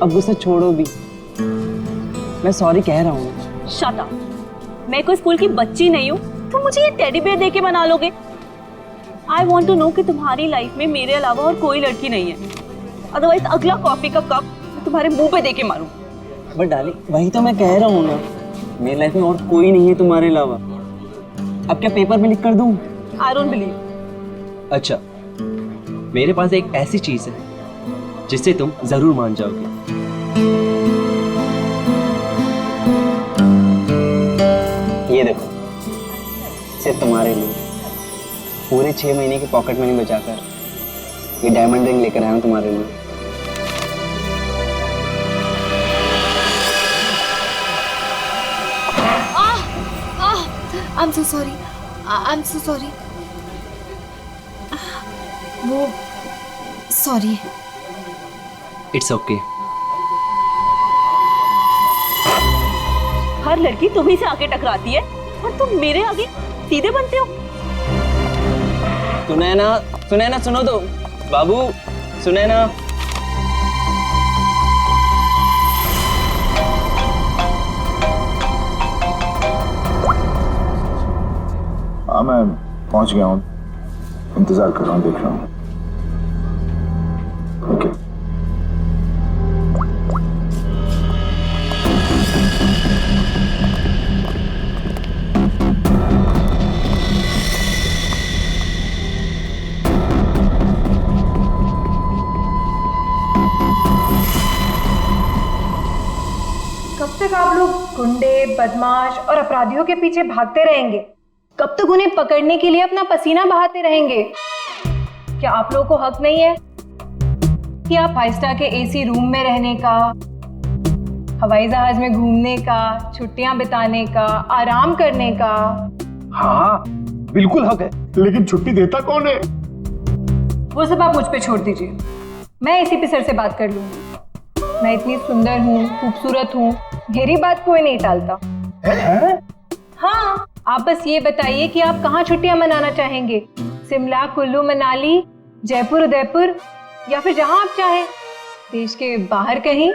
अब गुस्सा छोड़ो भी, मैं सॉरी कह रहा हूँ। Shut up. मैं कोई स्कूल की बच्ची नहीं हूँ तो मुझे ये टेडी बेयर देके मना लोगे? आई वॉन्ट टू नो कि तुम्हारी लाइफ में मेरे अलावा और कोई लड़की नहीं है, अदरवाइज अगला कॉफी का कप मैं तुम्हारे मुंह पे देके मारूं। बट डार्लिंग वही तो मैं कह रहा हूँ ना, मेरी लाइफ में और कोई नहीं है तुम्हारे अलावा। अब क्या पेपर में लिख कर दूँ? I don't believe. अच्छा, मेरे पास एक ऐसी चीज है जिससे तुम जरूर मान जाओगे। ये देखो, सिर्फ तुम्हारे लिए पूरे 6 महीने की पॉकेट मनी बचाकर ये डायमंड रिंग लेकर आया हूँ तुम्हारे लिए। I'm so sorry. I'm so sorry. वो सॉरी। It's okay. हर लड़की तुम्ही से आके टकराती है और तुम मेरे आगे सीधे बनते हो। सुनैना सुनो तो बाबू, सुनैना। हाँ मैं पहुंच गया हूँ, इंतजार कर रहा हूँ, देख रहा हूँ। ओके। कब तक आप लोग गुंडे, बदमाश और अपराधियों के पीछे भागते रहेंगे? कब तक उन्हें पकड़ने के लिए अपना पसीना बहाते रहेंगे? क्या आप लोगों को हक नहीं है कि आप 5 स्टार के एसी रूम में रहने का, हवाई जहाज में घूमने का, छुट्टियां बिताने का, आराम करने का? हाँ बिल्कुल हक है, लेकिन छुट्टी देता कौन है? वो सब आप मुझ पे छोड़ दीजिए, मैं एसीपी सर से बात कर लूंगी। मैं इतनी सुंदर हूँ, खूबसूरत हूँ, मेरी बात कोई नहीं टालता। हाँ, आप बस ये बताइए कि आप कहाँ छुट्टियां मनाना चाहेंगे? शिमला, कुल्लू, मनाली, जयपुर, उदयपुर, या फिर जहां आप चाहें, देश के बाहर कहीं।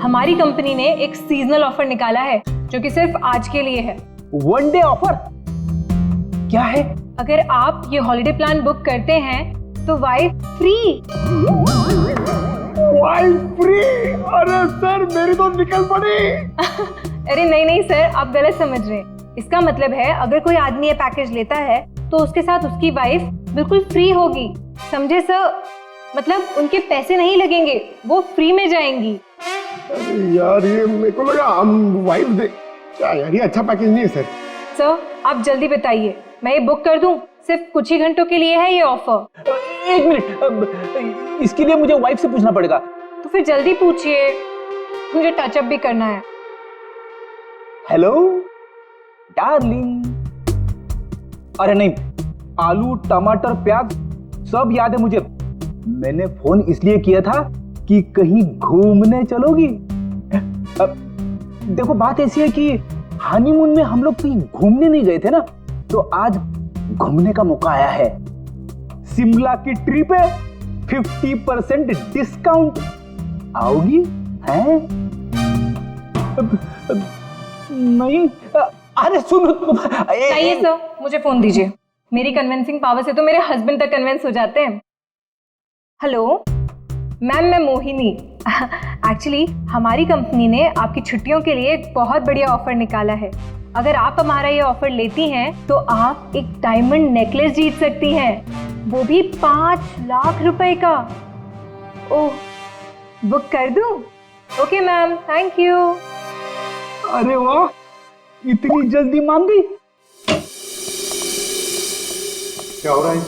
हमारी कंपनी ने एक सीजनल ऑफर निकाला है जो कि सिर्फ आज के लिए है। वन डे ऑफर क्या है? अगर आप ये हॉलिडे प्लान बुक करते हैं तो वाइफ फ्री। Wife free? अरे सर मेरी तो निकल पड़ी। अरे नहीं सर, आप गलत समझ रहे हैं। इसका मतलब है अगर कोई आदमी ये पैकेज लेता है तो उसके साथ उसकी वाइफ बिल्कुल फ्री होगी, समझे सर? मतलब उनके पैसे नहीं लगेंगे, वो फ्री में जाएंगी। अरे यार ये मेरे को लगा हम वाइफ दे। क्या यार, ये अच्छा पैकेज नहीं है सर। सर आप जल्दी बताइए, मैं ये बुक कर दूं? सिर्फ कुछ ही घंटों के लिए है ये ऑफर। 1 मिनट, इसके लिए मुझे वाइफ से पूछना पड़ेगा। तो फिर जल्दी पूछिए, मुझे टचअप भी करना है। Hello darling. अरे नहीं, आलू, टमाटर, प्याज सब याद है मुझे। मैंने फोन इसलिए किया था कि कहीं घूमने चलोगी? देखो बात ऐसी है कि हनीमून में हम लोग कहीं घूमने नहीं गए थे ना, तो आज घूमने का मौका आया है। शिमला की ट्रिप है, 50% डिस्काउंट। आओगी? हैं? नहीं, अरे सुनो। चाहिए सर, मुझे फोन दीजिए। मेरी कन्विंसिंग पावर से तो मेरे हस्बैंड तक कन्विंस हो जाते हैं। हेलो मैम, मैं मोहिनी। एक्चुअली हमारी कंपनी ने आपकी छुट्टियों के लिए एक बहुत बढ़िया ऑफर निकाला है। अगर आप हमारा ये ऑफर लेती हैं तो आप एक डायमंड नेकलेस जीत सकती हैं, वो भी 5 लाख रुपए का। ओह, बुक कर दूं? Okay ma'am, thank you. अरे वाह, इतनी जल्दी मान गई। क्या हो रहा है?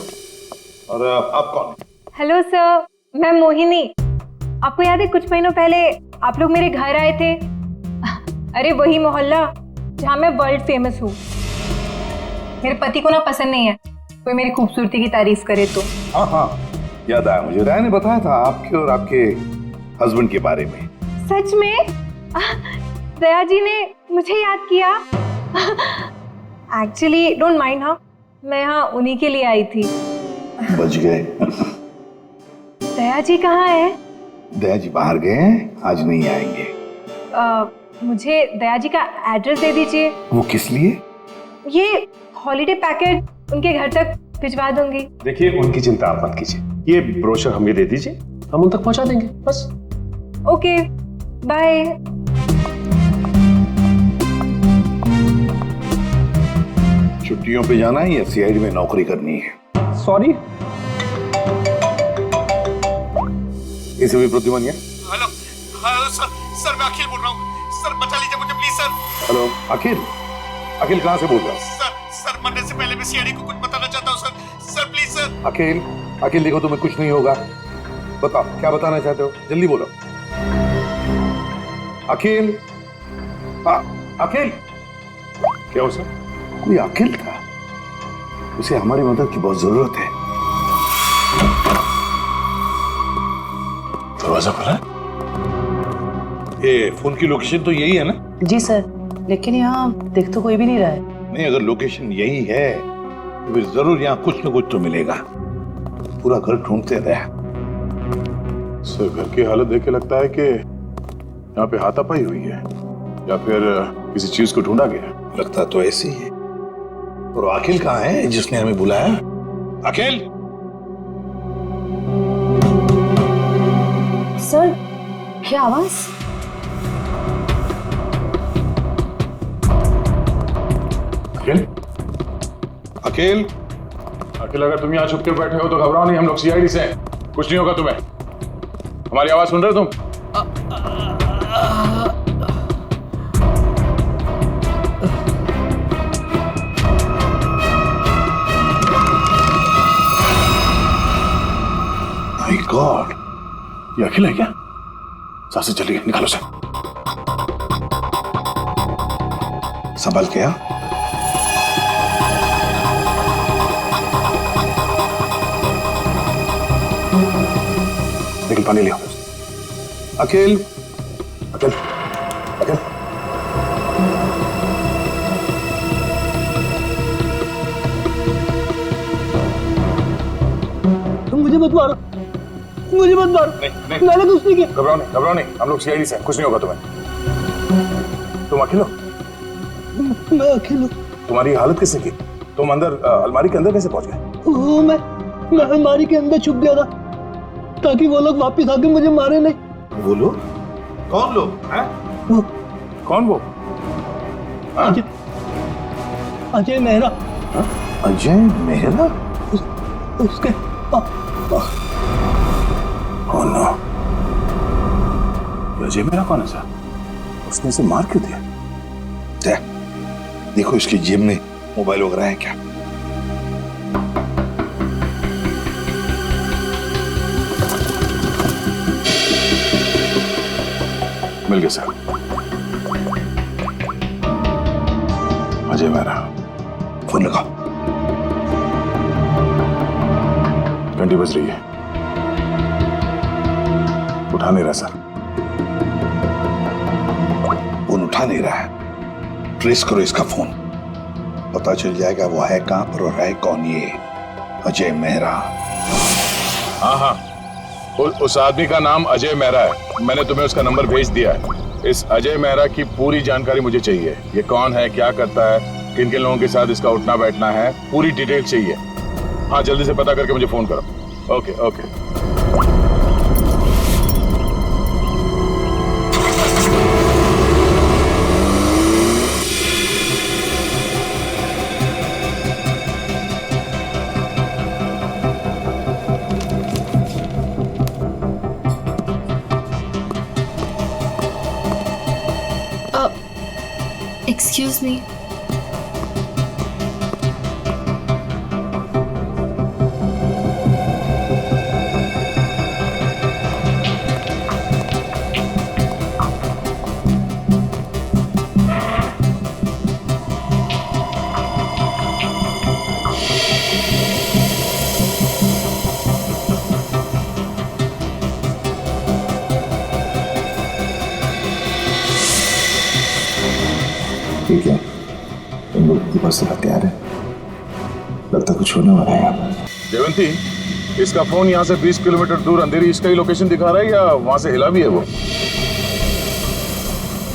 और आप कौन? हेलो सर, मैं मोहिनी। आपको याद है कुछ महीनों पहले आप लोग मेरे घर आए थे? अरे वही मोहल्ला जहाँ मैं वर्ल्ड फेमस हूँ। मेरे पति को ना पसंद नहीं है कोई मेरी खूबसूरती की तारीफ करे तो। हाँ याद आया मुझे, राय ने बताया था आपके और आपके हस्बैंड के बारे में। सच में? दया जी ने मुझे याद किया। एक्चुअली डोंट माइंड, हाँ मैं यहाँ उन्हीं के लिए आई थी। बच गए। दया जी कहाँ है? दया जी बाहर गए हैं, आज नहीं आएंगे। मुझे दया जी का एड्रेस दे दीजिए। वो किस लिए? ये हॉलीडे पैकेट उनके घर तक भिजवा दूंगी। देखिए उनकी चिंता आप मत कीजिए, ये ब्रोशर हमें दे दीजिए, हम उन तक पहुंचा देंगे बस। Okay bye. छुट्टियों पे जाना है या सीआईडी में नौकरी करनी है? सॉरी। इसे भी प्रतिमानिया। हेलो हेलो सर मैं अखिल बोल रहा हूँ सर, बचा लीजिए मुझे प्लीज सर। हेलो अखिल, अखिल कहाँ से बोल रहा हूँ? सर मरने से पहले मैं सीआईडी को कुछ बताना चाहता हूँ सर प्लीज सर। अखिल, अखिल देखो तुम्हें कुछ नहीं होगा, बताओ क्या बताना चाहते हो, जल्दी बोलो। अखिल, अखिल। क्या हो सर? कोई अखिल था, उसे हमारी मदद की बहुत जरूरत है। दरवाजा खुला है? ये फोन की लोकेशन तो यही है ना? जी सर, लेकिन यहाँ देख तो कोई भी नहीं रहा है। नहीं, अगर लोकेशन यही है तो फिर जरूर यहाँ कुछ न कुछ तो मिलेगा। पूरा घर ढूंढते रहे। सर घर की हालत देख के लगता है कि यहाँ पे हाथापाई हुई है या फिर किसी चीज को ढूंढा गया। लगता तो ऐसे ही है। और अखिल कहाँ है जिसने हमें बुलाया? अखिल, सर क्या आवाज? अखिल, अखिल, अखिल अगर तुम यहाँ छुप के बैठे हो तो घबराओ नहीं, हम लोग सीआईडी से हैं, कुछ नहीं होगा तुम्हें। हमारी आवाज सुन रहे हो तुम? माय गॉड, ये अखिल है क्या? सांसें चली गई, निकालो से। संभल के आ। लेकिन पानी लिया। अखिल, अखिल, अखिल। तुम मुझे मत मारो, मुझे मत मारो। नहीं, मैंने कुछ नहीं किया। घबराओ नहीं, हम लोग सीआईडी से हैं, कुछ नहीं होगा तुम्हें। तुम अकेले हो? मैं अकेले हूँ। तुम्हारी हालत किसने की? तुम अंदर अलमारी के अंदर कैसे पहुंच गए? वो मैं अलमारी के अंदर छुप गया था ताकि वो लोग वापस आके मुझे मारे नहीं। वो लोग? कौन लोग हैं? वो कौन वो? अजय, अजय मेहरा। अजय मेहरा? उसके Oh no. अजय मेरा कौन है सर? उसने इसे मार क्यों दिया? देखो इसकी जेब में मोबाइल वगैरह है क्या? मिल गया सर। अजय मेरा। फोन लगाओ। घंटी बज रही है, उठा नहीं रहा सर। फोन उठा नहीं रहा है, ट्रेस करो इसका फोन, पता चल जाएगा वो है कहां पर और है कौन ये अजय मेहरा। हाँ, उस आदमी का नाम अजय मेहरा है, मैंने तुम्हें उसका नंबर भेज दिया है। इस अजय मेहरा की पूरी जानकारी मुझे चाहिए। ये कौन है, क्या करता है, किन किन लोगों के साथ इसका उठना बैठना है, पूरी डिटेल चाहिए। हाँ, जल्दी से पता करके मुझे फोन करो। Okay okay. Excuse me. ठीक है, तुम लोग के पास तैयार है, लगता कुछ होने वाला है यहाँ पर। जयवंती, इसका फोन यहाँ से 20 किलोमीटर दूर अंधेरी इसका ही लोकेशन दिखा रहा है या वहां से हिला भी है वो?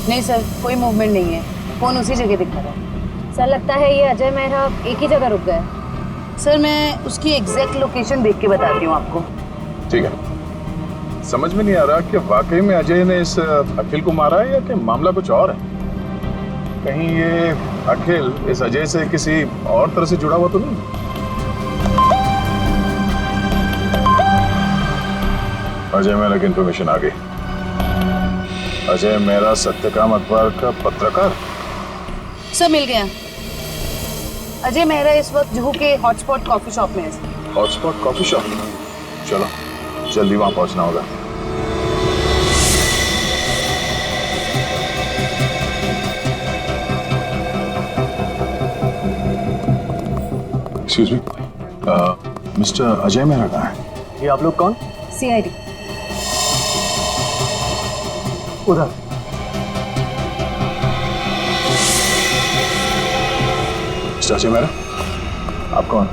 नहीं सर, कोई मूवमेंट नहीं है, फोन उसी जगह दिखा रहा है। सर लगता है ये अजय मेहरा एक ही जगह रुक गए। सर मैं उसकी एग्जैक्ट लोकेशन देख के बताती हूँ आपको। ठीक है, समझ में नहीं आ रहा कि वाकई में अजय ने इस अखिल को मारा है या कि मामला कुछ और है। कहीं ये अखिल इस अजय से किसी और तरह से जुड़ा हुआ तो नहीं? अजय मेहरा की इंफॉर्मेशन आ गई। अजय मेहरा सत्यकाम अखबार का पत्रकार। सर मिल गया। अजय मेहरा इस वक्त जुहू के हॉटस्पॉट कॉफी शॉप में है। Hotspot coffee shop? चलो जल्दी वहां पहुंचना होगा। Excuse me, mister Ajay Mehra कहाँ है? ये आप लोग कौन? सीआईडी। उधर। मिस्टर अजय मेहरा, आप कौन?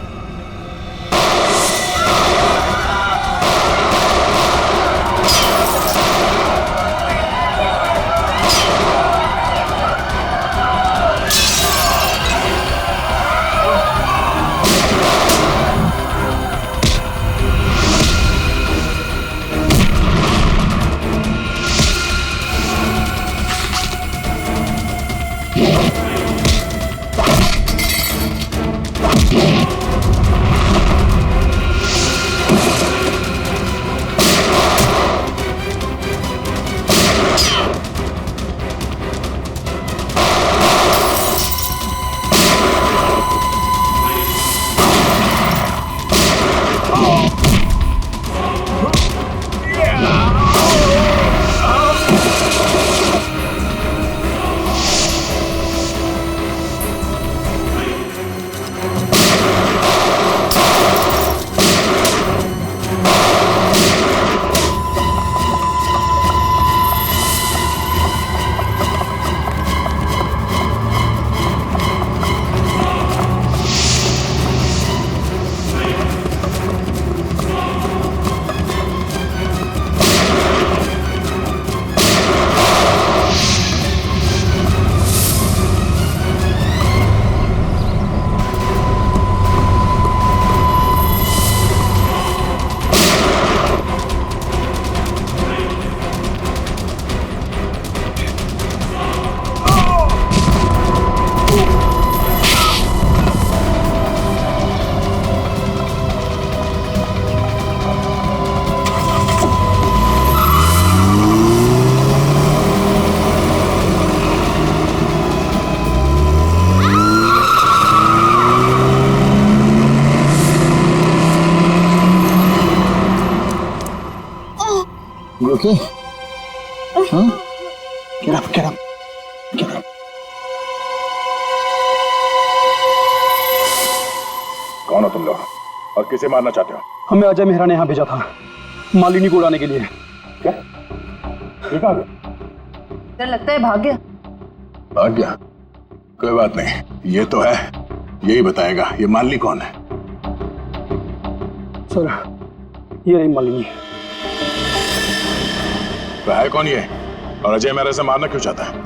Okay. Huh? Get up, get up, get up. कौन हो तुम लोग और किसे मारना चाहते हो? हमें अजय मेहरा ने यहाँ भेजा था मालिनी को उड़ाने के लिए। क्या? ये कहाँ गया? सर लगता है भाग गया। भाग गया? कोई बात नहीं, ये तो है, यही बताएगा ये मालिनी कौन है। सर ये रही मालिनी। तो है कौन ये और अजय मेहरा से मारना क्यों चाहता है?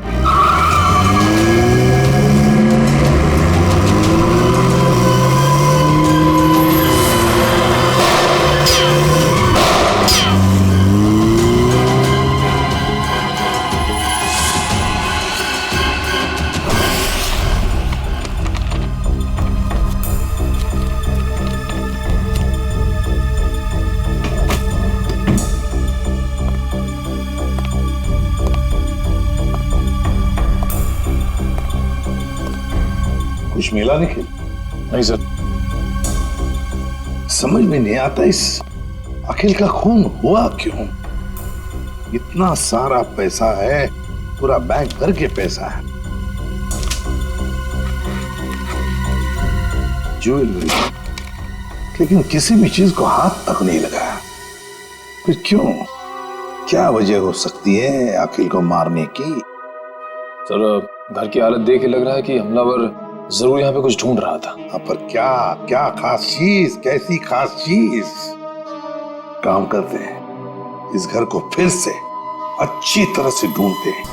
कुछ मिला निखिल? नहीं सर। समझ में नहीं आता इस अखिल का खून हुआ क्यों? इतना सारा पैसा है, पूरा बैंक भर के पैसा है, ज्वेलरी, लेकिन किसी भी चीज को हाथ तक नहीं लगाया। फिर क्यों? क्या वजह हो सकती है अखिल को मारने की? सर घर की हालत देख के लग रहा है कि हमलावर जरूर यहाँ पे कुछ ढूंढ रहा था। पर क्या क्या खास चीज, कैसी खास चीज? काम करते हैं, इस घर को फिर से अच्छी तरह से ढूंढते हैं।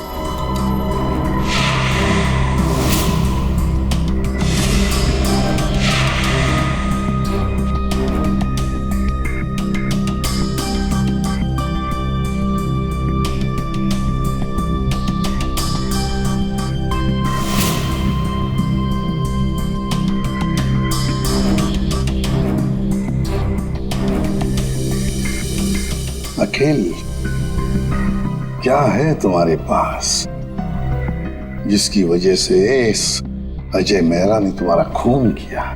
अखिल, क्या है तुम्हारे पास जिसकी वजह से इस अजय मेहरा ने तुम्हारा खून किया?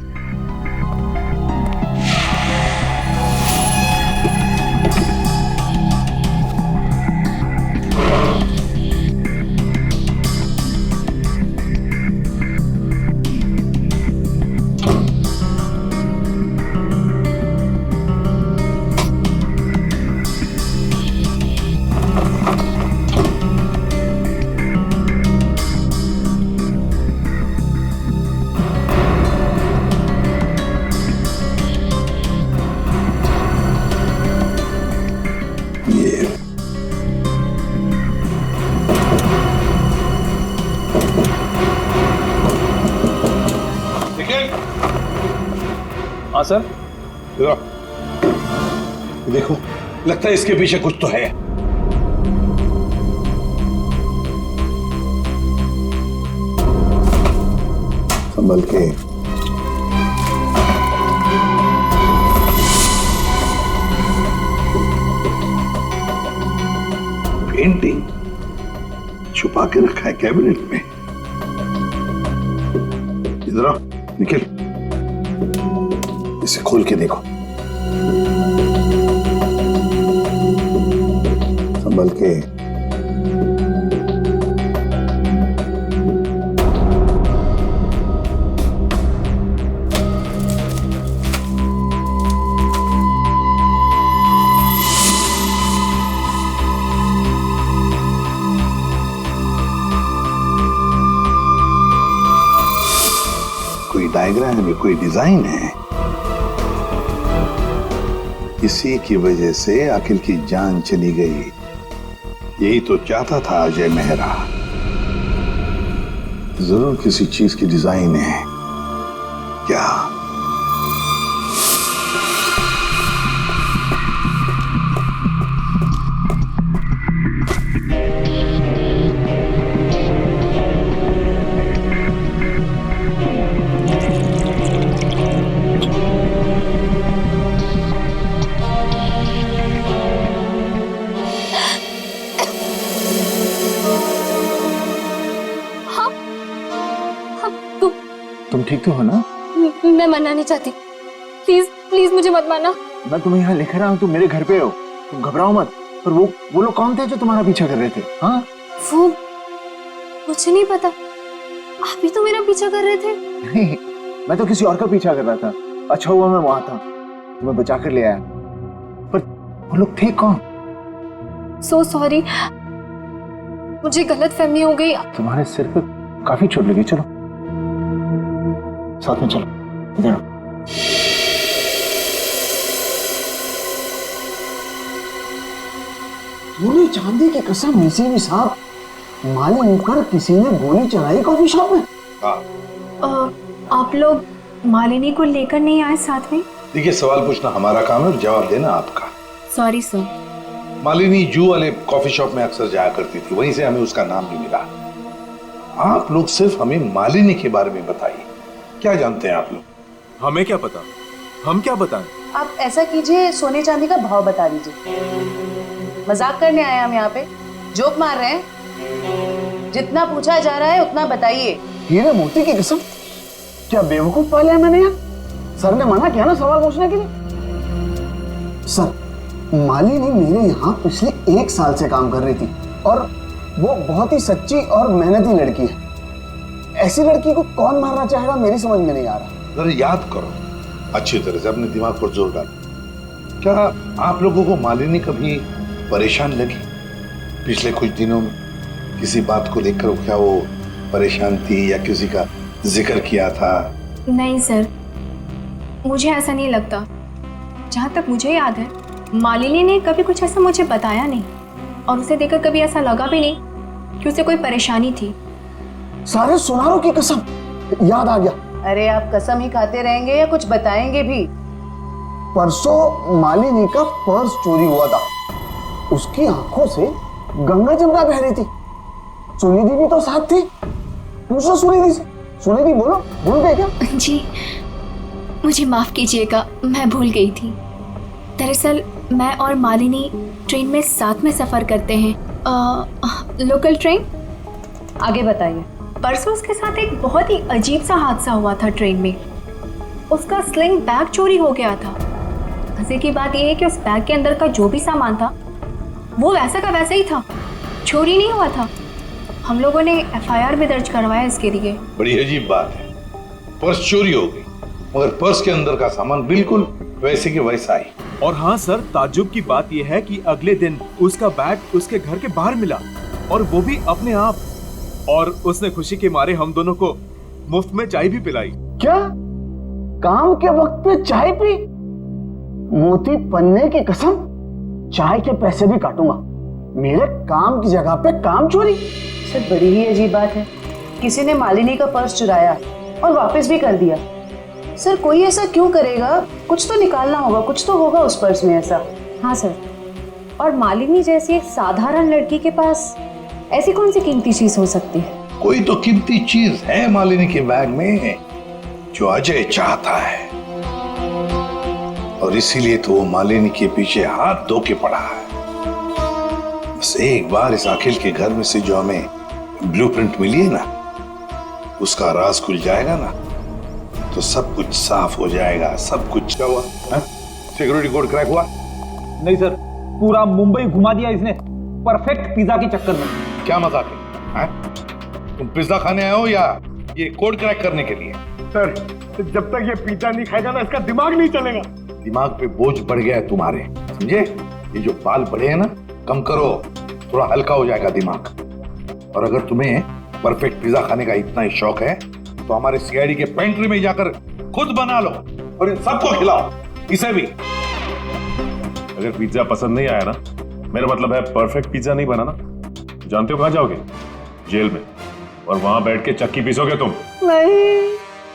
हाँ सर। देखो, लगता है इसके पीछे कुछ तो है। संभल के। पेंटिंग छुपा के रखा है कैबिनेट में। इधर आओ, निखिल, इसे खोल के देखो। संभल के। कोई डायग्राम है, कोई डिजाइन है। इसी की वजह से अखिल की जान चली गई। यही तो चाहता था अजय मेहरा। जरूर किसी चीज की डिजाइन है। क्या? तुम ठीक तो हो ना? मैं मरना नहीं चाहती, प्लीज प्लीज मुझे मत मारना। मैं तुम्हें यहाँ लिख रहा हूँ, तुम मेरे घर पे हो, तुम घबराओ मत। पर वो लोग कौन थे जो तुम्हारा पीछा कर रहे थे? हाँ, वो मुझे नहीं पता। आप ही तो मेरा पीछा कर रहे थे। नहीं, मैं तो किसी और का पीछा कर रहा था। अच्छा हुआ मैं वहां था, तुम्हें बचा कर ले आया। पर वो लोग थे कौन? सो सॉरी, मुझे गलत फहमी हो गई। तुम्हारे सिर पे काफी चोट लगी। चलो साथ में चलो। इधर आओ। सोने चांदी की कसम, नसीबी साहब, मालिक पर किसी ने गोली चलाई कॉफी शॉप में। आप लोग मालिनी को लेकर नहीं आए साथ में? देखिए, सवाल पूछना हमारा काम है और जवाब देना आपका। Sorry sir. मालिनी जू वाले कॉफी शॉप में अक्सर जाया करती थी, वहीं से हमें उसका नाम भी मिला। आप लोग सिर्फ हमें मालिनी के बारे में बताइए, क्या जानते हैं आप लोग? हमें क्या पता, हम क्या बताएं? आप ऐसा कीजिए, सोने चांदी का भाव बता दीजिए। मजाक करने आए हम यहाँ पे, जोक मार रहे हैं। जितना पूछा जा रहा है उतना बताइए। हीरे मोती की कसम, क्या बेवकूफ पाले हैं मैंने यार। सर ने मना किया ना सवाल पूछने के लिए। सर, मालिनी मेरे यहाँ पिछले 1 साल से काम कर रही थी और वो बहुत ही सच्ची और मेहनती लड़की है। ऐसी लड़की को कौन मारना चाहेगा, मेरी समझ में नहीं आ रहा। जरा याद करो अच्छी तरह से, अपने दिमाग पर जोर डालो। क्या आप लोगों को मालिनी कभी परेशान लगी पिछले कुछ दिनों में? किसी बात को लेकर क्या वो परेशान थी या किसी का जिक्र किया था? नहीं सर, मुझे ऐसा नहीं लगता। जहाँ तक मुझे याद है, मालिनी ने कभी कुछ ऐसा मुझे बताया नहीं और उसे देखकर कभी ऐसा लगा भी नहीं कि उसे कोई परेशानी थी। सारे सुनारों की कसम, याद आ गया। अरे आप कसम ही खाते रहेंगे या कुछ बताएंगे भी? परसों मालिनी का पर्स चोरी हुआ था। उसकी आंखों से गंगा जमुना बह रही थी। सुनिधि भी तो साथ थी। पूछो सुनिधि से। सुनिधि बोलो, भूल गए क्या? जी मुझे माफ कीजिएगा, मैं भूल गई थी। दरअसल मैं और मालिनी ट्रेन में साथ में सफर करते हैं, लोकल ट्रेन। आगे बताइए। परसों उसके साथ एक बहुत ही अजीब सा हादसा हुआ था ट्रेन में। उसका स्लिंग बैग चोरी हो गया था। मजे की बात यह है कि उस बैग के अंदर का जो भी सामान था वो वैसा का वैसा ही था, चोरी नहीं हुआ था। हम लोगों ने FIR भी दर्ज करवाया इसके लिए। बड़ी अजीब बात है, पर्स चोरी हो गई मगर पर्स के अंदर का सामान बिल्कुल वैसे के वैसा ही। और हाँ सर, ताज्जुब की बात यह है कि अगले दिन उसका बैग उसके घर के बाहर मिला और वो भी अपने आप। और उसने खुशी के मारे हम दोनों को मुफ्त में चाय भी पिलाई। क्या? काम के वक्त पे चाय पी? मोती पन्ने की कसम, चाय के पैसे भी काटूंगा। मेरे काम की जगह पे काम चोरी। सर बड़ी ही अजीब बात है, किसी ने मालिनी का पर्स चुराया और वापस भी कर दिया। सर कोई ऐसा क्यों करेगा? कुछ तो निकालना होगा, कुछ तो होगा उस पर्स में ऐसा। हाँ सर, और मालिनी जैसी एक साधारण लड़की के पास ऐसी कौन सी कीमती चीज हो सकती है? कोई तो कीमती चीज है मालिनी के बैग में जो अजय चाहता है और इसीलिए तो वो मालिनी के पीछे हाथ धो के पड़ा है। बस एक बार इस अखिल के घर में से जो हमें ब्लूप्रिंट मिली है ना, उसका राज खुल जाएगा ना तो सब कुछ साफ हो जाएगा। सब कुछ क्या हुआ? सिक्योरिटी कोड क्रैक हुआ? नहीं सर, पूरा मुंबई घुमा दिया इसने परफेक्ट पिज्जा के चक्कर में। क्या मजाक है? तुम पिज्जा खाने आए हो या ये कोड क्रैक करने के लिए? सर जब तक ये पिज्जा नहीं खाएगा ना इसका दिमाग नहीं चलेगा। दिमाग पे बोझ बढ़ गया है तुम्हारे, समझे? ये जो बाल बढ़े हैं ना, कम करो, थोड़ा हल्का हो जाएगा दिमाग। और अगर तुम्हें परफेक्ट पिज्जा खाने का इतना ही शौक है तो हमारे CID के पेंट्री में जाकर खुद बना लो और इन सबको खिलाओ, इसे भी। अगर पिज्जा पसंद नहीं आया ना, मेरा मतलब है परफेक्ट पिज्जा नहीं बना ना, जानते हो कहां जाओगे? जेल में। और वहां बैठ के चक्की पीसोगे तुम। नहीं,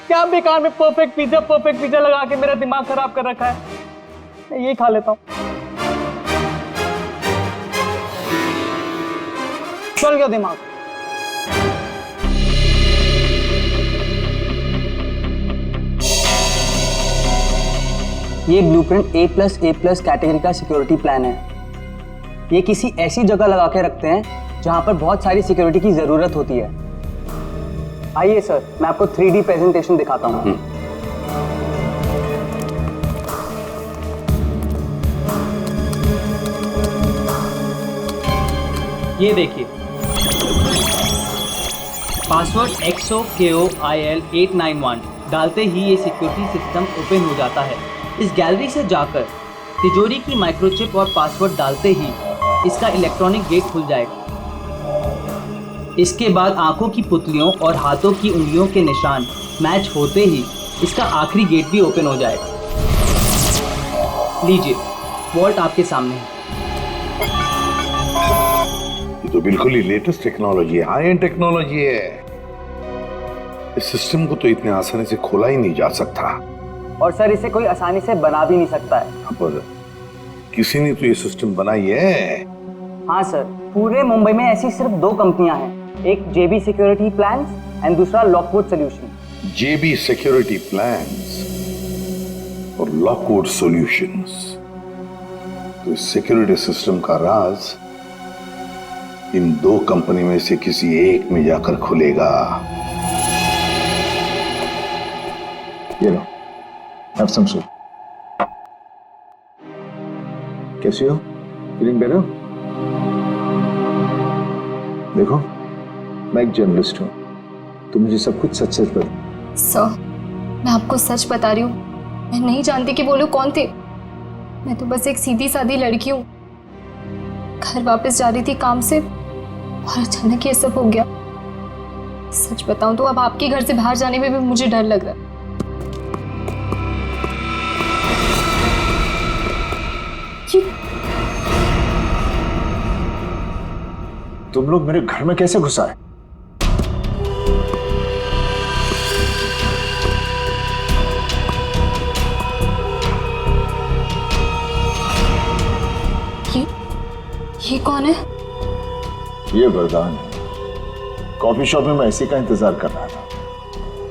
क्या बेकार में परफेक्ट पिज्जा लगा के मेरा दिमाग खराब कर रखा है। मैं यही खा लेता हूँ। चल गया दिमाग। ये ब्लूप्रिंट A+A+ कैटेगरी का सिक्योरिटी प्लान है। ये किसी ऐसी जगह लगा के रखते हैं जहां पर बहुत सारी सिक्योरिटी की जरूरत होती है। आइए सर, मैं आपको 3D प्रेजेंटेशन दिखाता हूं। ये देखिए, पासवर्ड XOKOIL891 डालते ही ये सिक्योरिटी सिस्टम ओपन हो जाता है। इस गैलरी से जाकर तिजोरी की माइक्रोचिप और पासवर्ड डालते ही इसका इलेक्ट्रॉनिक गेट खुल जाएगा। इसके बाद आंखों की पुतलियों और हाथों की उंगलियों के निशान मैच होते ही इसका आखिरी गेट भी ओपन हो जाएगा। लीजिए, वॉल्ट आपके सामने है। ये तो बिल्कुल ही लेटेस्ट टेक्नोलॉजी है, हाई एंड टेक्नोलॉजी है। इस सिस्टम को तो इतने आसानी से खोला ही नहीं जा सकता। और सर इसे कोई आसानी से बना भी नहीं सकता है। पर किसी ने तो ये सिस्टम बनाई है। हाँ सर, पूरे मुंबई में ऐसी सिर्फ 2 कंपनियां हैं, एक JB सिक्योरिटी प्लान्स एंड दूसरा Lockwood solution. JB security plans और लॉकवुड सॉल्यूशंस। तो इस सिक्योरिटी सिस्टम का राज इन 2 कंपनी में से किसी एक में जाकर खुलेगा। ये लो, have some soup. कैसी हो? Feeling better? देखो, मैं एक जर्नलिस्ट हूँ, तो मुझे सब कुछ सच सच बताओ। सर, मैं आपको सच बता रही हूँ, मैं नहीं जानती कि वो लोग कौन थे। मैं तो बस एक सीधी सादी लड़की हूँ, घर वापस जा रही थी काम से और अचानक ये सब हो गया। सच बताऊं तो अब आपके घर से बाहर जाने में भी मुझे डर लग रहा है। तुम लोग मेरे घर में कैसे घुस आए? ये कौन है? ये वरदान है। कॉफी शॉप में मैं इसी का इंतजार कर रहा था,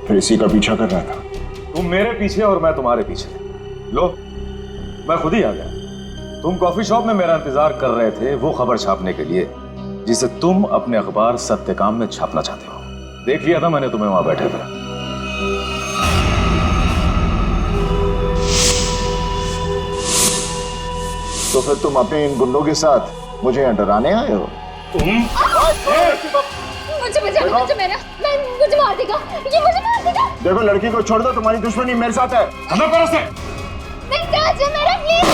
फिर इसी का पीछा कर रहा था। तुम मेरे पीछे और मैं तुम्हारे पीछे। लो, मैं खुद ही आ गया। तुम कॉफी शॉप में मेरा इंतजार कर रहे थे वो खबर छापने के लिए जिसे तुम अपने अखबार सत्यकाम में छापना चाहते हो। देख लिया था मैंने तुम्हें वहां बैठे थे। तो फिर तुम अपने इन गुंडों के साथ मुझे यहाँ डराने आए हो? मुझे मार देगा, ये मुझे मार देगा। देखो, लड़की को छोड़ दो, तुम्हारी दुश्मनी मेरे साथ है। हमें करो से। नहीं, ताज है मेरा, please.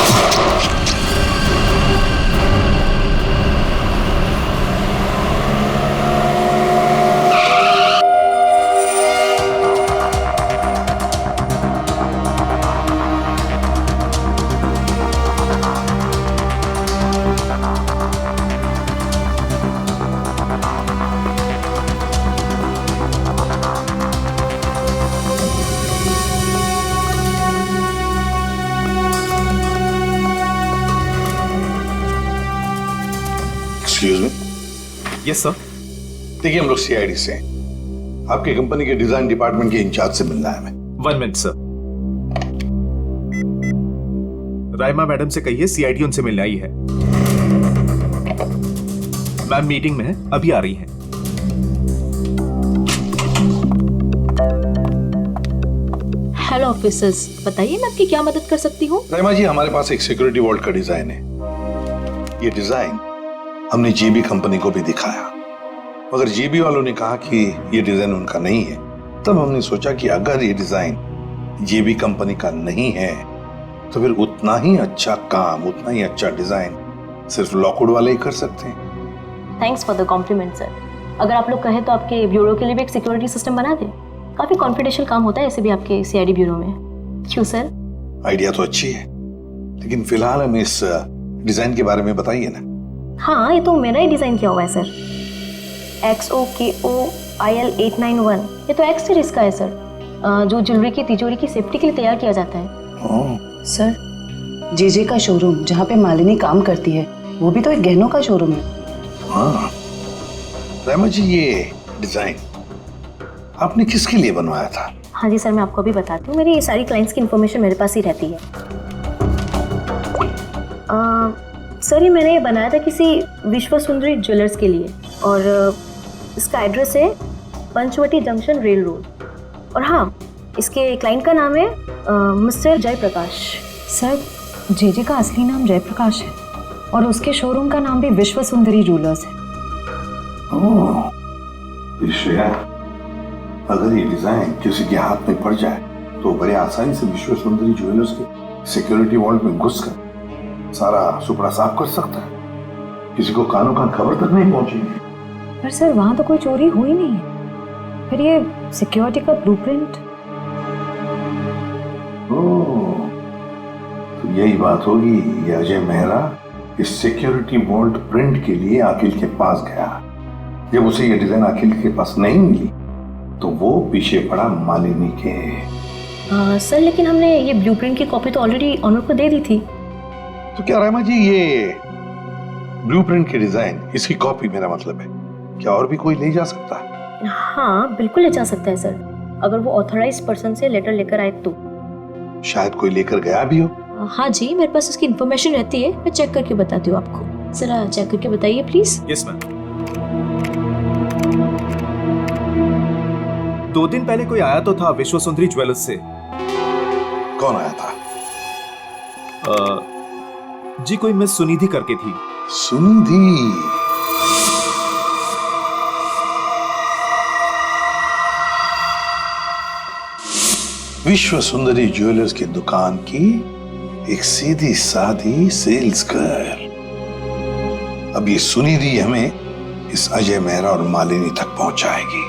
Excuse me. Yes sir. देखिए, हम लोग सीआईडी से हैं। आपकी कंपनी के डिजाइन डिपार्टमेंट के इंचार्ज से मिलना है हमें। 1 मिनट सर। राइमा मैडम से कहिए सीआईडी उनसे मिलने आई है। मैम मीटिंग में है, अभी आ रही है। हेलो ऑफिसर्स, बताइए मैं आपकी क्या मदद कर सकती हूँ? राइमा जी, हमारे पास एक सिक्योरिटी वॉल्ट का डिजाइन है। ये डिजाइन हमने जीबी कंपनी को भी दिखाया, मगर जीबी वालों ने कहा कि ये डिजाइन उनका नहीं है। तब हमने सोचा कि अगर ये डिजाइन जीबी कंपनी का नहीं है तो फिर उतना ही अच्छा काम, उतना ही अच्छा डिजाइन सिर्फ लॉकवुड वाले ही कर सकते हैं। Thanks for the compliment sir. अगर आप लोग कहें तो आपके ब्यूरो के लिए भी एक सिक्योरिटी सिस्टम बना दें। काफी कॉन्फिडेंशियल काम होता है ऐसे भी आपके सीआईडी ब्यूरो में। क्यों सर? आइडिया तो अच्छी है, लेकिन फिलहाल हमें इस डिजाइन के बारे में बताइए ना। हाँ, ये तो मेरा ही डिजाइन किया हुआ है सर। XOKOIL891, ये तो एक्स सीरीज का है सर, जो ज्वेलरी की तिजोरी की सेफ्टी के लिए तैयार किया जाता है। सर, जेजे का शोरूम जहाँ पे मालिनी काम करती है वो भी तो एक गहनों का शोरूम है। हाँ रामा जी, ये डिजाइन आपने किसके लिए बनवाया था? हाँ जी सर, मैं आपको अभी बताती हूँ। मेरी सारी क्लाइंट्स की इन्फॉर्मेशन मेरे पास ही रहती है। सर, ये मैंने बनाया था किसी विश्व सुंदरी ज्वेलर्स के लिए, और इसका एड्रेस है पंचवटी जंक्शन रेल रोड। और हाँ, इसके क्लाइंट का नाम है मिस्टर जयप्रकाश। सर, जेजे का असली नाम जयप्रकाश है और उसके शोरूम का नाम भी विश्व सुंदरी ज्वेलर्स है। श्रेया, अगर ये डिजाइन किसी के हाथ में पड़ जाए तो बड़े आसानी से विश्व सुंदरी ज्वेलर्स के सिक्योरिटी वॉल्ट में घुसकर सारा सुपड़ा साफ कर सकता है। किसी को कानों कान खबर तक नहीं पहुंचेगी। पर सर, वहां तो कोई चोरी हुई नहीं है। फिर ये सिक्योरिटी का ब्लूप्रिंट? तो यही बात होगी। ये अजय मेहरा इस सिक्योरिटी वॉल्ट प्रिंट के लिए अखिल के पास गया। जब उसे ये डिजाइन अखिल के पास नहीं मिली तो वो पीछे पड़ा मालिनी के। सर, लेकिन हमने ये ब्लूप्रिंट की कॉपी तो ऑलरेडी ऑनर को दे दी थी। तो क्या रामा जी, ये ब्लूप्रिंट के डिजाइन, इसकी कॉपी मेरा मतलब है, क्या और भी कोई ले जा सकता है? हाँ, बिल्कुल ले जा सकता है सर, अगर वो ऑथराइज्ड पर्सन से लेटर लेकर आए तो। शायद कोई लेकर गया भी हो। हाँ जी, मेरे पास उसकी इन्फॉर्मेशन रहती है, मैं चेक करके बताती हूँ आपको। जरा चेक करके बताइए प्लीज। Yes ma'am. 2 दिन पहले कोई आया तो था विश्व सुंदरी ज्वेलर्स से। कौन आया था? जी, कोई मिस सुनिधि करके थी। सुनिधि? विश्व सुंदरी ज्वेलर्स की दुकान की एक सीधी सादी सेल्स गर्ल। अब ये सुनिधि हमें इस अजय मेहरा और मालिनी तक पहुंचाएगी।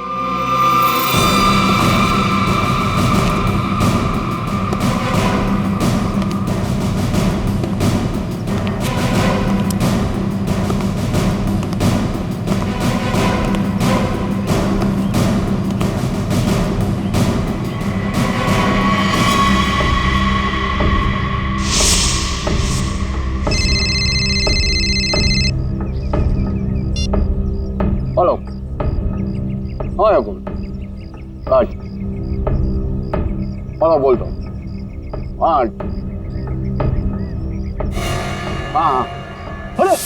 और बोल दो। हाँ हाँ अरे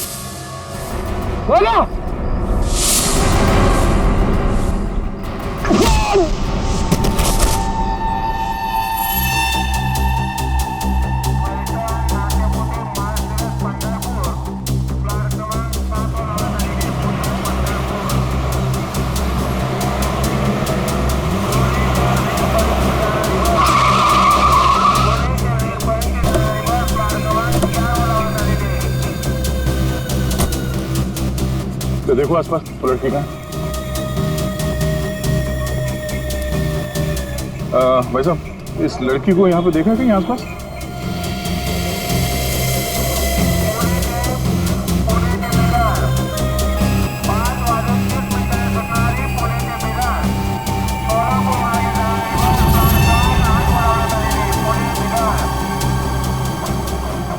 बोलो। तो देखो आसपास वो लड़की का। भाई साहब इस लड़की को यहाँ पे देखा कहीं आसपास?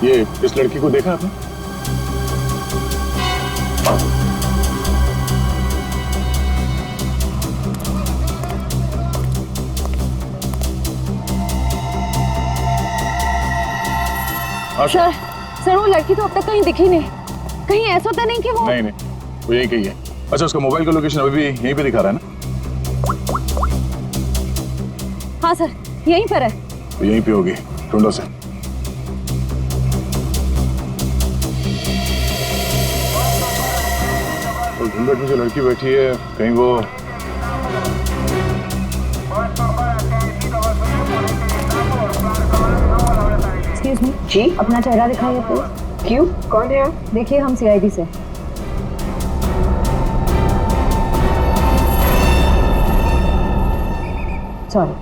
ये इस लड़की को देखा आपने? सर वो लड़की तो अब तक कहीं दिखी नहीं। कहीं ऐसा तो नहीं कि वो नहीं वो यही कही है। अच्छा उसका मोबाइल का लोकेशन अभी भी यहीं पे दिखा रहा है ना? हाँ सर यहीं पर है। तो यहीं पे होगी, ढूंढो से। और घूंघट में जो लड़की बैठी है कहीं वो एक्सक्यूज मी जी, अपना चेहरा दिखाइए प्लीज। क्यों, कौन है आप? देखिए हम सीआईडी से। सॉरी।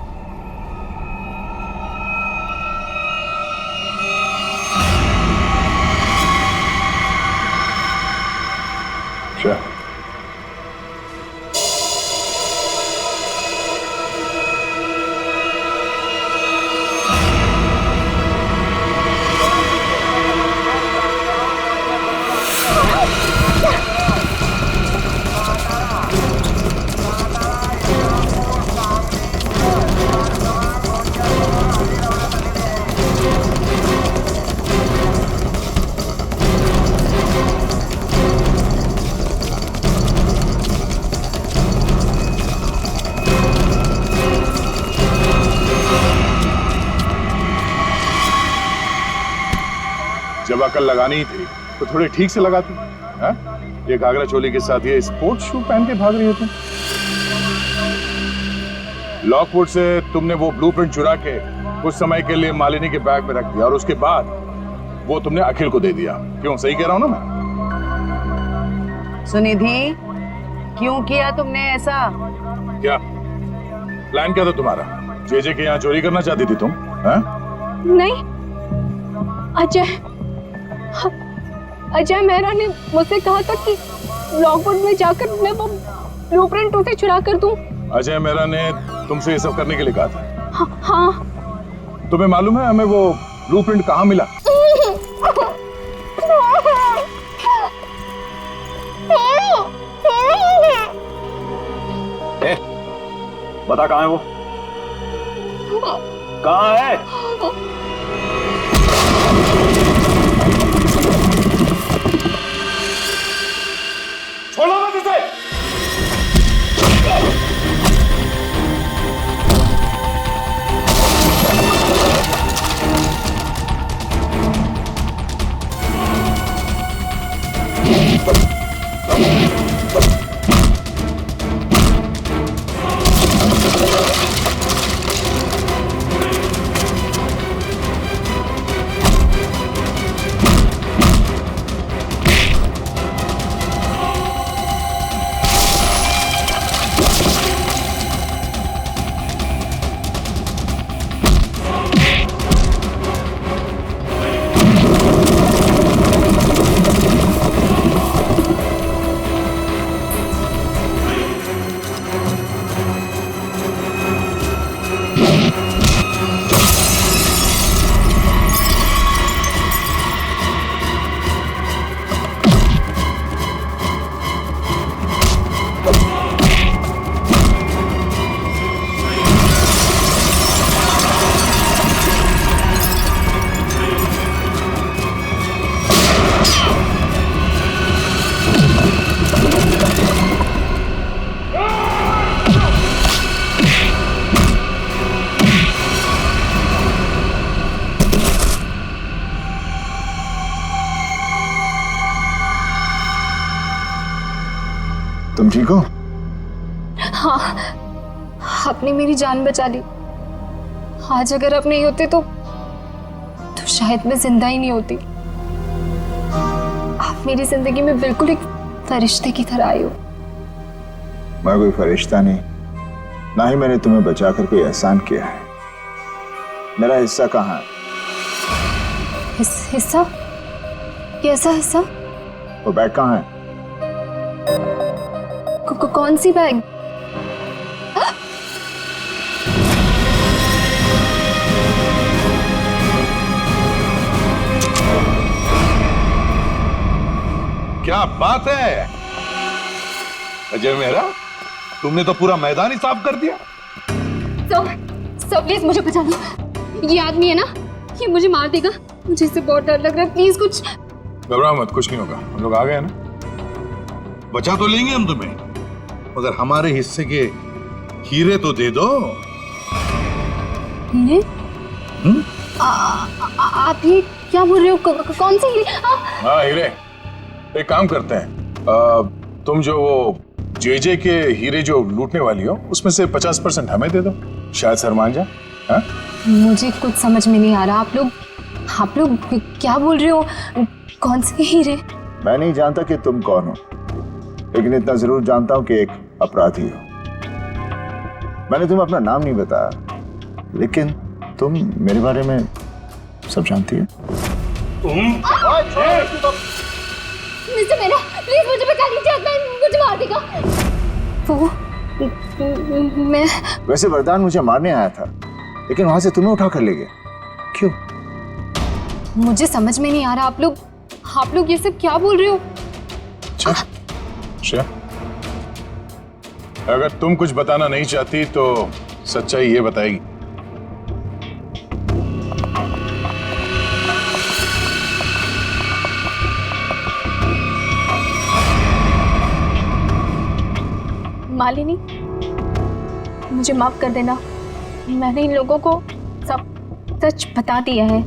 अच्छा जब अकल लगानी ही थी तो थोड़ी ठीक से लगाती। हाँ? ये घाघरा चोली के साथ ये स्पोर्ट्स शू पहन के भाग रही हो तुम। लॉकवुड से तुमने वो ब्लूप्रिंट चुरा के कुछ समय के लिए मालिनी के बैग में रख दिया और उसके बाद वो तुमने अखिल को दे दिया। क्यों, सही कह रहा हूं ना मैं? सुनिधि, क्यों किया तुमने ऐसा? क्या प्लान क्या था तुम्हारा? जेजे के यहाँ चोरी करना चाहती थी तुम? हाँ? नहीं, अजय मेहरा ने मुझसे कहा था कि लॉकवुड में जाकर मैं वो ब्लूप्रिंट उसे चुरा कर दूं। अजय मेहरा ने तुमसे ये सब करने के लिए कहा था? हाँ। तुम्हें मालूम है हमें वो ब्लूप्रिंट कहाँ मिला? बता कहाँ है वो? कहाँ है? छोड़ो मत इसे! तुम ठीक हो? हाँ, आपने मेरी जान बचा ली। आज अगर आप नहीं होते तो शायद मैं जिंदा ही नहीं होती। आप मेरी जिंदगी में बिल्कुल एक फरिश्ते की तरह आए हो। मैं कोई फरिश्ता नहीं, ना ही मैंने तुम्हें बचाकर कोई एहसान किया है। मेरा हिस्सा कहाँ है? हिस्सा? कैसा हिस्सा? वो बैग कहाँ है? कौन सी बैग? क्या बात है अजय मेहरा, तुमने तो पूरा मैदान ही साफ कर दिया। सर प्लीज मुझे बचा लो। ये आदमी है ना, ये मुझे मार देगा। मुझे इससे बहुत डर लग रहा है। प्लीज कुछ। घबराओ मत, कुछ नहीं होगा। हम लोग आ गए ना, बचा तो लेंगे हम तुम्हें, मगर हमारे हिस्से के हीरे तो दे दो। हीरे? आप ये क्या बोल रहे हो? कौन से हीरे? हाँ हीरे। एक काम करते हैं, तुम जो वो जेजे के हीरे जो लूटने वाली हो उसमें से 50% हमें दे दो, शायद सर मान जाए। हाँ? मुझे कुछ समझ में नहीं आ रहा। आप लोग क्या बोल रहे हो? कौन से हीरे? मैं नहीं जानता कि तुम कौन हो, लेकिन इतना जरूर जानता हूं कि एक अपराधी हो। मैंने तुम्हें अपना नाम नहीं बताया, लेकिन तुम मेरे बारे में सब जानती है। मिस्टर मेरा, प्लीज मुझे बचा लीजिए, मुझे मार देगा वो। मैं वैसे वरदान मुझे मारने आया था, लेकिन वहां से तुम्हें उठा कर ले गया। क्यों? मुझे समझ में नहीं आ रहा। आप लोग ये सब क्या बोल रहे हो? अच्छा, अगर तुम कुछ बताना नहीं चाहती तो सच्चाई ये बताएगी। मालिनी, मुझे माफ कर देना। मैंने इन लोगों को सब सच बता दिया है।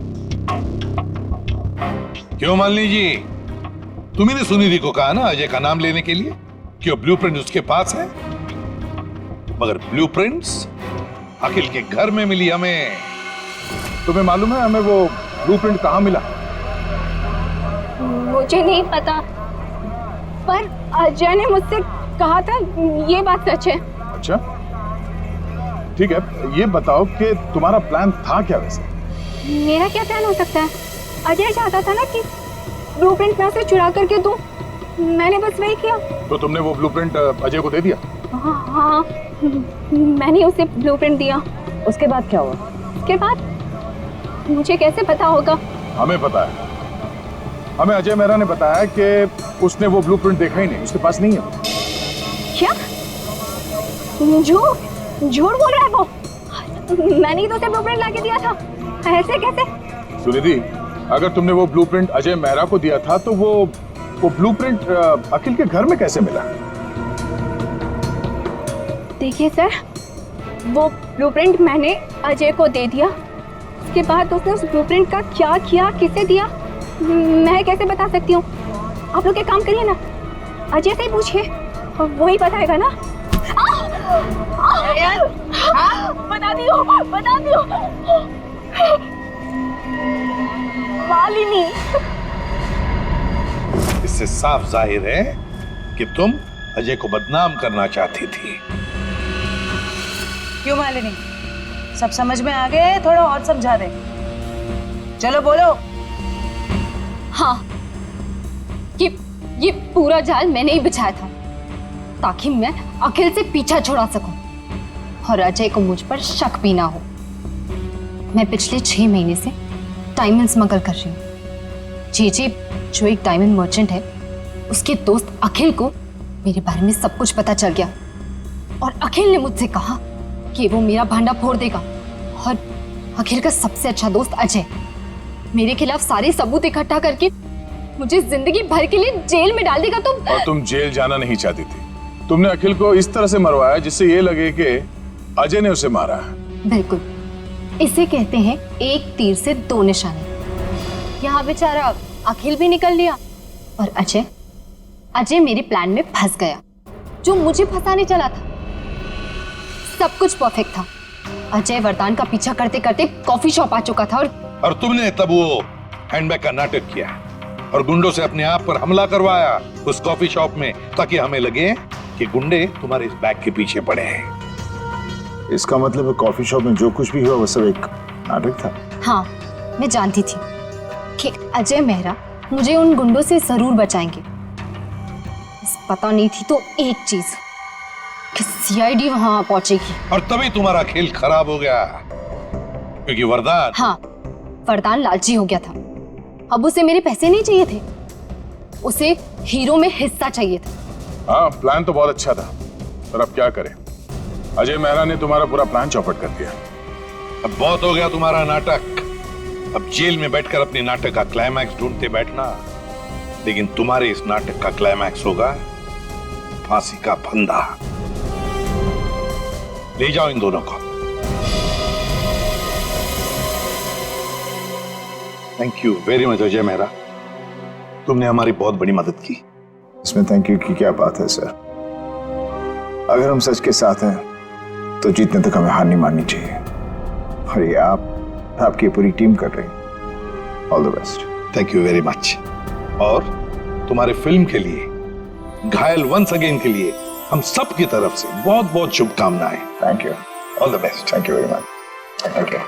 क्यों मालिनी जी, तुम्ही ने सुनिधि को कहा ना अजय का नाम लेने के लिए कि वो ब्लूप्रिंट उसके पास है, मगर ब्लूप्रिंट्स अखिल के घर में मिली हमें। तुम्हें मालूम है हमें वो ब्लूप्रिंट कहाँ मिला? मुझे नहीं पता, पर अजय ने मुझसे कहा था। ये बात सच है। अच्छा ठीक है, ये बताओ कि तुम्हारा प्लान था क्या वैसे? मेरा क्या प्लान हो सकता है? अजय चाहता था ना कि ब्लूप्रिंट मैं से चुरा करके दूं। मैंने बस वही किया। तो तुमने वो ब्लूप्रिंट अजय को दे दिया? हाँ, मैंने उसे ब्लूप्रिंट दिया। उसके बाद क्या हुआ? उसके बाद मुझे कैसे पता होगा? हमें पता है। हमें अजय मेहरा ने बताया कि उसने वो ब्लूप्रिंट देखा ही नहीं, उसके पास नहीं है। क्या? झूठ बोल रहा है वो। मैंने ही तो उसे ब्लूप्रिंट लाके दिया था। ऐसे कैसे? सुनिधि, अगर तुमने वो ब्लूप्रिंट अजय मेहरा को दिया था तो वो ब्लूप्रिंट अखिल के घर में कैसे मिला? देखिए सर, वो ब्लूप्रिंट मैंने अजय को दे दिया। उसके बाद उसने उस ब्लूप्रिंट का क्या किया, किसे दिया, मैं कैसे बता सकती हूँ? आप लोग एक काम करिए ना, अजय से ही पूछिए, वही बताएगा ना। बता दियो। मालिनी, इससे साफ जाहिर है कि तुम अजय को बदनाम करना चाहती थी। क्यों मालिनी, सब समझ में आ गए? थोड़ा और समझा दे। चलो बोलो। हाँ, ये पूरा जाल मैंने ही बिछाया था ताकि मैं अखिल से पीछा छुड़ा सकूं और अजय को मुझ पर शक भी ना हो। मैं पिछले 6 महीने से डायमंड स्मगल कर रही हूँ। जेजे जो एक डायमंड मर्चेंट है, उसके दोस्त अखिल को मेरे बारे में सब कुछ पता चल गया और अखिल ने मुझसे कहा कि वो मेरा भांडा फोड़ देगा। और अखिल का सबसे अच्छा दोस्त अजय मेरे खिलाफ सारे सबूत इकट्ठा करके मुझे जिंदगी भर के लिए जेल में डाल देगा। और तुम जेल जाना नहीं चाहती थी। तुमने अखिल को इस तरह से मरवाया जिससे ये लगे कि अजय ने उसे मारा है। बिल्कुल, इसे कहते हैं एक तीर से 2 निशाने। यहाँ बेचारा अखिल भी निकल लिया और अजय मेरे प्लान में फंस गया। जो मुझे फंसाने चला था। सब कुछ परफेक्ट था। अजय वरदान का पीछा करते करते कॉफी शॉप आ चुका था और तुमने तब वो हैंडबैग का नाटक किया और गुंडों से अपने आप पर हमला करवाया उस कॉफी शॉप में, ताकि हमें लगे कि गुंडे तुम्हारे इस बैग के पीछे पड़े हैं। इसका मतलब है कॉफी शॉप में जो कुछ भी हुआ वो सब एक नाटक था। हाँ, मैं जानती थी कि अजय मेहरा मुझे उन गुंडों से जरूर बचाएंगे। बस पता नहीं थी तो एक चीज कि सीआईडी वहां पहुंचेगी। और तभी तुम्हारा खेल खराब हो गया, क्योंकि वरदान, हाँ, वरदान लालची हो गया था। अब उसे मेरे पैसे नहीं चाहिए थे, उसे हीरो में हिस्सा चाहिए था। हाँ, प्लान तो बहुत अच्छा था, पर अब क्या करें? अजय मेहरा ने तुम्हारा पूरा प्लान चौपट कर दिया। अब बहुत हो गया तुम्हारा नाटक। अब जेल में बैठकर अपने नाटक का क्लाइमैक्स ढूंढते बैठना, लेकिन तुम्हारे इस नाटक का क्लाइमैक्स होगा फांसी का फंदा। ले जाओ इन दोनों को। Thank you very much Ajay Mehra, तुमने हमारी बहुत बड़ी मदद की। इसमें थैंक यू की क्या बात है सर? अगर हम सच के साथ हैं तो जीतने तक हमें हार नहीं माननी चाहिए, और ये आपकी पूरी टीम कर रही है। All the best. Thank you very much. और तुम्हारे फिल्म के लिए, घायल वंस अगेन के लिए हम सब की तरफ से बहुत बहुत शुभकामनाएं। Thank you. All the best. Thank you very much. Thank you.